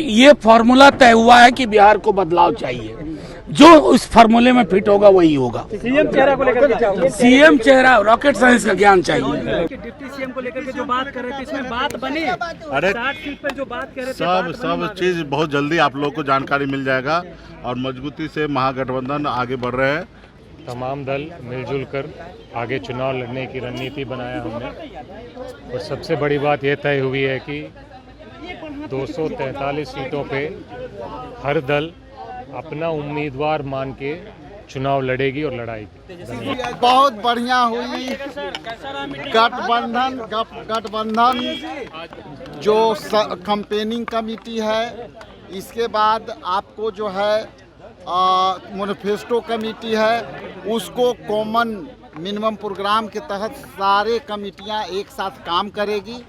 ये फॉर्मूला तय हुआ है कि बिहार को बदलाव चाहिए। जो उस फार्मूले में फिट होगा वही होगा। सीएम चेहरा को लेकर के सीएम चेहरा रॉकेट साइंस का ज्ञान चाहिए। डिप्टी सीएम को लेकर के जो बात कर रहे थे, इसमें बात बनी। अरे 60 सीट पर जो बात कर रहे थे, सब चीज बहुत जल्दी आप लोग को जानकारी मिल जाएगा और मजबूती से महागठबंधन आगे बढ़ रहे हैं। तमाम दल मिलजुल कर आगे चुनाव लड़ने की रणनीति बनाया हमने और सबसे बड़ी बात यह तय हुई है कि 243 सीटों पे हर दल अपना उम्मीदवार मान के चुनाव लड़ेगी और लड़ाएगी। बहुत बढ़िया हुई गठबंधन जो कैंपेनिंग कमेटी है, इसके बाद आपको जो है मैनिफेस्टो कमेटी है, उसको कॉमन मिनिमम प्रोग्राम के तहत सारे कमेटियां एक साथ काम करेगी।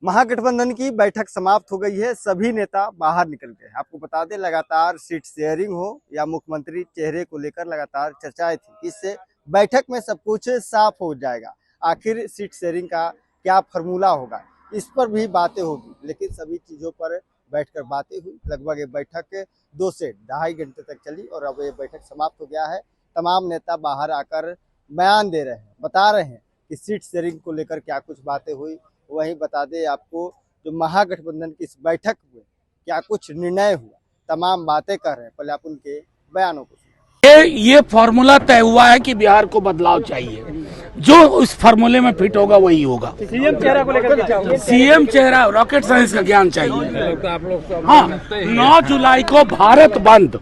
महागठबंधन की बैठक समाप्त हो गई है, सभी नेता बाहर निकल गए। आपको बता दें, लगातार सीट शेयरिंग हो या मुख्यमंत्री चेहरे को लेकर लगातार चर्चाएं थी। इससे बैठक में सब कुछ साफ हो जाएगा। आखिर सीट शेयरिंग का क्या फॉर्मूला होगा, इस पर भी बातें होगी, लेकिन सभी चीजों पर बैठकर बातें हुई। लगभग ये बैठक 2 से 2.5 घंटे तक चली और अब ये बैठक समाप्त हो गया है। तमाम नेता बाहर आकर बयान दे रहे हैं, बता रहे हैं कि सीट शेयरिंग को लेकर क्या कुछ बातें हुई। वहीं बता दें आपको, जो महागठबंधन की इस बैठक में क्या कुछ निर्णय हुआ, तमाम बातें कर रहे हैं। पहले आप उनके बयानों को सुनिए। ये फॉर्मूला तय हुआ है कि बिहार को बदलाव चाहिए। जो उस फार्मूले में फिट होगा वही होगा। सीएम चेहरा को लेकर के सीएम चेहरा रॉकेट साइंस का ज्ञान चाहिए। हाँ, 9 जुलाई को भारत बंद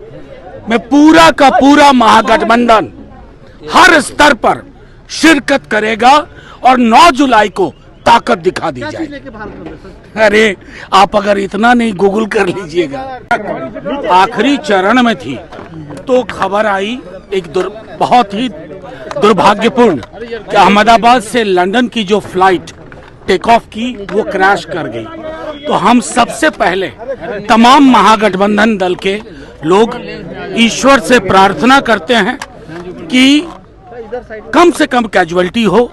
में पूरा का पूरा महागठबंधन हर स्तर पर शिरकत करेगा और 9 जुलाई को ताकत दिखा दी जाए। अरे आप अगर इतना नहीं गूगल कर लीजिएगा। आखिरी चरण में थी तो खबर आई एक बहुत ही दुर्भाग्यपूर्ण कि अहमदाबाद से लंदन की जो फ्लाइट टेक ऑफ की वो क्रैश कर गई। तो हम सबसे पहले तमाम महागठबंधन दल के लोग ईश्वर से प्रार्थना करते हैं कि कम से कम कैजुअलिटी हो,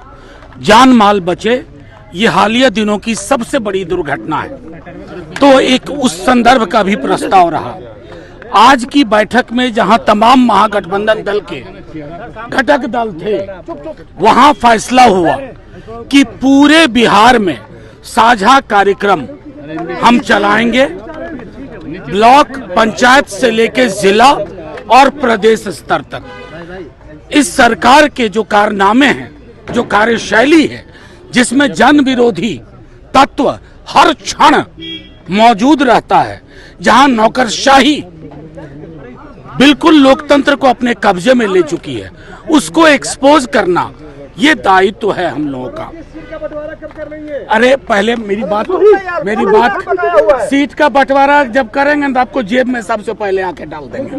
जान माल बचे। ये हालिया दिनों की सबसे बड़ी दुर्घटना है। तो एक उस संदर्भ का भी प्रस्ताव रहा। आज की बैठक में जहां तमाम महागठबंधन दल के घटक दल थे, वहां फैसला हुआ कि पूरे बिहार में साझा कार्यक्रम हम चलाएंगे। ब्लॉक पंचायत से लेकर जिला और प्रदेश स्तर तक इस सरकार के जो कारनामे हैं, जो कार्यशैली है, जिसमें जन विरोधी तत्व हर क्षण मौजूद रहता है, जहां नौकरशाही बिल्कुल लोकतंत्र को अपने कब्जे में ले चुकी है, उसको एक्सपोज करना ये दायित्व है हम लोगों का। अरे पहले मेरी बात सीट का बंटवारा जब करेंगे तो आपको जेब में सबसे पहले आके डाल देंगे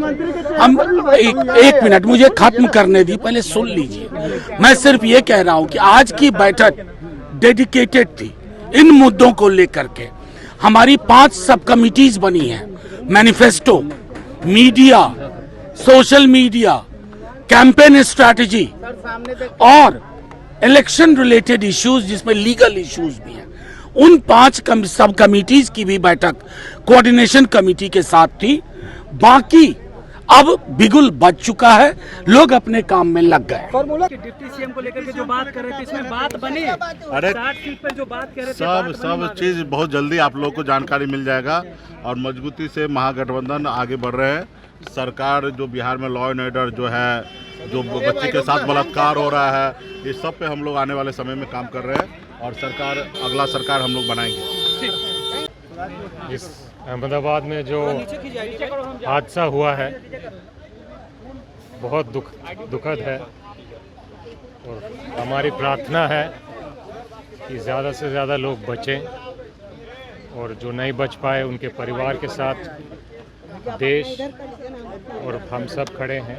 हम। एक मिनट मुझे खत्म करने दी, पहले सुन लीजिए। मैं सिर्फ ये कह रहा हूं कि आज की बैठक डेडिकेटेड थी इन मुद्दों को लेकर के। हमारी 5 सब कमिटीज बनी हैं, manifesto, media, social media, campaign strategy और इलेक्शन रिलेटेड इश्यूज, जिसमें लीगल इश्यूज भी हैं। उन 5 सब कमिटीज की भी बैठक कोऑर्डिनेशन कमेटी के साथ थी। बाकी अब बिगुल बच चुका है, लोग अपने काम में लग गए। डिप्टी सीएम को लेकर के जो बात कर रहे थे, इसमें बात बनी। अरे 60 सीट पर जो बात कर रहे थे, सब चीज बहुत जल्दी आप लोग को जानकारी मिल जाएगा और मजबूती से महागठबंधन आगे बढ़ रहे हैं। सरकार जो बिहार में लॉ एंड ऑर्डर जो है, जो बच्ची के साथ बलात्कार हो रहा है, इस सब पे हम लोग आने वाले समय में काम कर रहे हैं और अगला सरकार हम लोग बनाएंगे। इस अहमदाबाद में जो हादसा हुआ है बहुत दुखद है और हमारी प्रार्थना है कि ज़्यादा से ज़्यादा लोग बचें और जो नहीं बच पाए उनके परिवार के साथ देश और हम सब खड़े हैं।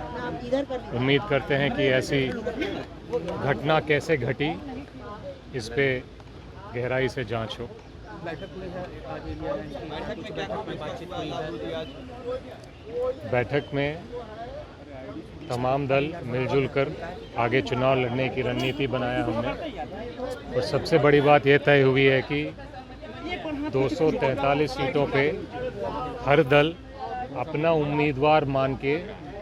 उम्मीद करते हैं कि ऐसी घटना कैसे घटी, इस पे गहराई से जांच हो। बैठक में तमाम दल मिलजुल कर आगे चुनाव लड़ने की रणनीति बनाया हमने और सबसे बड़ी बात यह तय हुई है कि 243 सीटों पे हर दल अपना उम्मीदवार मान के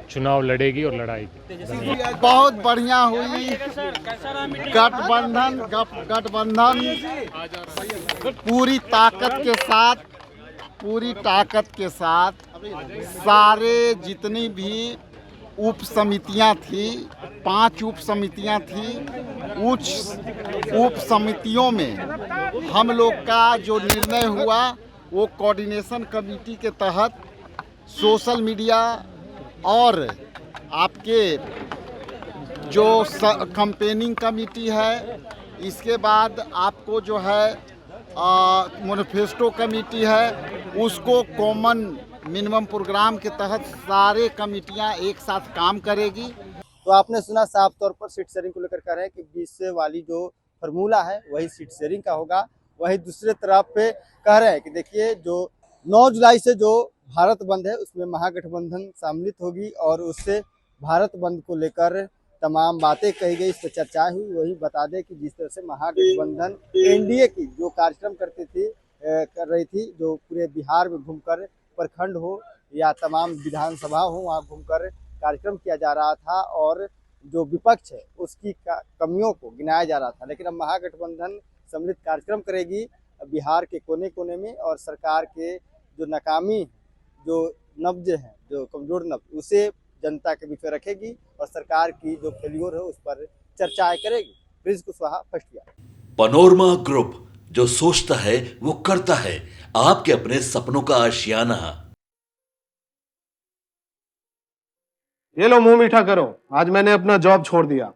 चुनाव लड़ेगी और लड़ाएगी। बहुत बढ़िया हुई। गठबंधन पूरी ताकत के साथ सारे जितनी भी उप समितियां थी, 5 उप समितियां थी, उप समितियों में हम लोग का जो निर्णय हुआ वो कोऑर्डिनेशन कमेटी के तहत सोशल मीडिया और आपके जो कैंपेनिंग कमेटी है, इसके बाद आपको जो है मैनिफेस्टो कमेटी है, उसको कॉमन मिनिमम प्रोग्राम के तहत सारे कमेटियां एक साथ काम करेगी। तो आपने सुना साफ तौर पर सीट शेयरिंग को लेकर कह रहे हैं कि 20 वाली जो फार्मूला है वही सीट शेयरिंग का होगा। वही दूसरे तरफ पे कह रहे हैं कि देखिए जो 9 जुलाई से जो भारत बंद है उसमें महागठबंधन सम्मिलित होगी और उससे भारत बंद को लेकर तमाम बातें कही गई, इस पर चर्चाएं हुई। वही बता दें कि जिस तरह से महागठबंधन एनडीए की जो कार्यक्रम कर रही थी, जो पूरे बिहार में घूमकर प्रखंड हो या तमाम विधानसभा हो वहाँ घूमकर कार्यक्रम किया जा रहा था और जो विपक्ष है उसकी कमियों को गिनाया जा रहा था। लेकिन अब महागठबंधन सम्मिलित कार्यक्रम करेगी बिहार के कोने कोने में और सरकार के जो नाकामी, जो नब्ज है, जो कमजोर नब्ज, उसे जनता के बीच में रखेगी और सरकार की जो फेल्योर है उस पर चर्चाएं करेगी। Prince Kushwaha, first year. Panorama group, जो सोचता है वो करता है, आपके अपने सपनों का आशियाना। ये लो मुंह मीठा करो, आज मैंने अपना जॉब छोड़ दिया,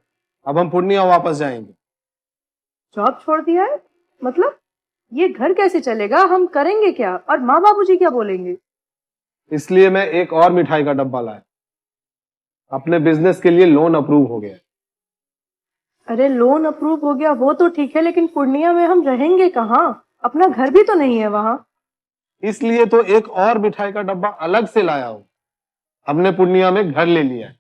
अब हम पूर्णिया वापस जाएंगे। जॉब छोड़ दिया है? मतलब ये घर कैसे चलेगा? हम करेंगे क्या? और माँ बाबूजी क्या बोलेंगे? इसलिए मैं एक और मिठाई का डब्बा लाया। अपने बिजनेस के लिए लोन अप्रूव हो गया। अरे लोन अप्रूव हो गया वो तो ठीक है, लेकिन पूर्णिया में हम रहेंगे कहाँ? अपना घर भी तो नहीं है वहाँ। इसलिए तो एक और मिठाई का डब्बा अलग से लाया हूँ। हमने पूर्णिया में घर ले लिया है,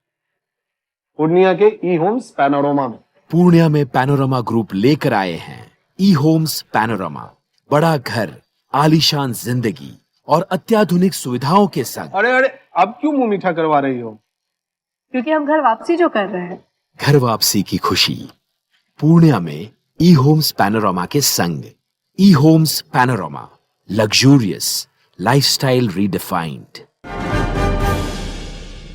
पूर्णिया के ई होम्स पैनोरमा में। पूर्णिया में पैनोरमा ग्रुप लेकर आए हैं ई होम्स पैनोरमा। बड़ा घर, आलीशान जिंदगी और अत्याधुनिक सुविधाओं के संग। अरे अब क्यों मुंह मीठा करवा रही हो? क्योंकि हम घर वापसी जो कर रहे हैं। घर वापसी की खुशी पूर्णिया में ई होम्स पैनोरमा के संग। E Homes Panorama, luxurious lifestyle redefined.